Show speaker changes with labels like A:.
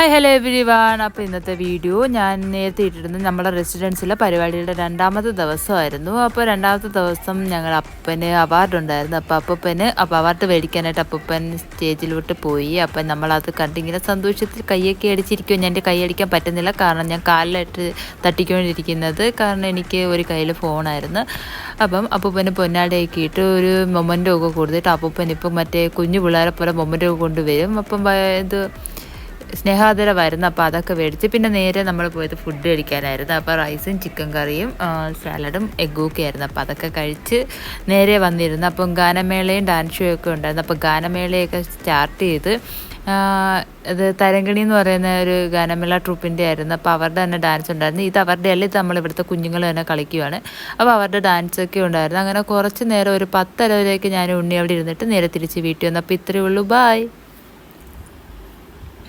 A: Hi hello every one. അപ്പോൾ ഇന്നത്തെ video ഞാൻ നേരത്തെ ഇട്ടിരുന്നത് നമ്മുടെ റെസിഡൻസിലെ പരിപാടിയുടെ രണ്ടാമത്തെ ദിവസമായിരുന്നു. അപ്പോൾ രണ്ടാമത്തെ ദിവസം ഞങ്ങൾ അപ്പന് അവാർഡ് ഉണ്ടായിരുന്നു. അപ്പോൾ അവാർഡ് മേടിക്കാനായിട്ട് അപ്പൂപ്പൻ സ്റ്റേജിലോട്ട് പോയി. അപ്പം നമ്മളത് കണ്ടിങ്ങനെ സന്തോഷത്തിൽ കൈയൊക്കെ അടിച്ചിരിക്കുമോ. ഞാൻ എൻ്റെ കൈ അടിക്കാൻ പറ്റുന്നില്ല, കാരണം ഞാൻ കാലിലിട്ട് തട്ടിക്കൊണ്ടിരിക്കുന്നത്, കാരണം എനിക്ക് ഒരു കയ്യിൽ ഫോണായിരുന്നു. അപ്പം അപ്പൂപ്പന് പൊന്നാടയൊക്കെ ഇട്ട് ഒരു മൊമെൻ്റോ ഒക്കെ കൊടുത്തിട്ട് അപ്പൂപ്പൻ ഇപ്പം മറ്റേ കുഞ്ഞു പിള്ളേരെ പോലെ മൊമെൻ്റോ കൊണ്ടുവരും. അപ്പം ഇത് സ്നേഹാദരമായിരുന്നു. അപ്പോൾ അതൊക്കെ മേടിച്ച് പിന്നെ നേരെ നമ്മൾ പോയത് ഫുഡ് കഴിക്കാനായിരുന്നു. അപ്പോൾ റൈസും ചിക്കൻ കറിയും സാലഡും എഗ്ഗും ഒക്കെ ആയിരുന്നു. അപ്പോൾ അതൊക്കെ കഴിച്ച് നേരെ വന്നിരുന്നു. അപ്പം ഗാനമേളയും ഡാൻസ് ഷോ ഒക്കെ ഉണ്ടായിരുന്നു. അപ്പോൾ ഗാനമേളയൊക്കെ സ്റ്റാർട്ട് ചെയ്ത് ഇത് തരംഗിണി എന്ന് പറയുന്ന ഒരു ഗാനമേള ട്രൂപ്പിൻ്റെ ആയിരുന്നു. അപ്പോൾ അവരുടെ തന്നെ ഡാൻസ് ഉണ്ടായിരുന്നു. ഇത് അവരുടെ അല്ല, ഇത് നമ്മളിവിടുത്തെ കുഞ്ഞുങ്ങൾ തന്നെ കളിക്കുകയാണ്. അപ്പോൾ അവരുടെ ഡാൻസൊക്കെ ഉണ്ടായിരുന്നു. അങ്ങനെ കുറച്ച് നേരം ഒരു 10 വരേക്ക് ഞാൻ ഉണ്ണി അവിടെ ഇരുന്നിട്ട് നേരെ തിരിച്ച് വീട്ടിൽ വന്നു. അപ്പോൾ ഇത്രയേ ഉള്ളൂ. ബായ്.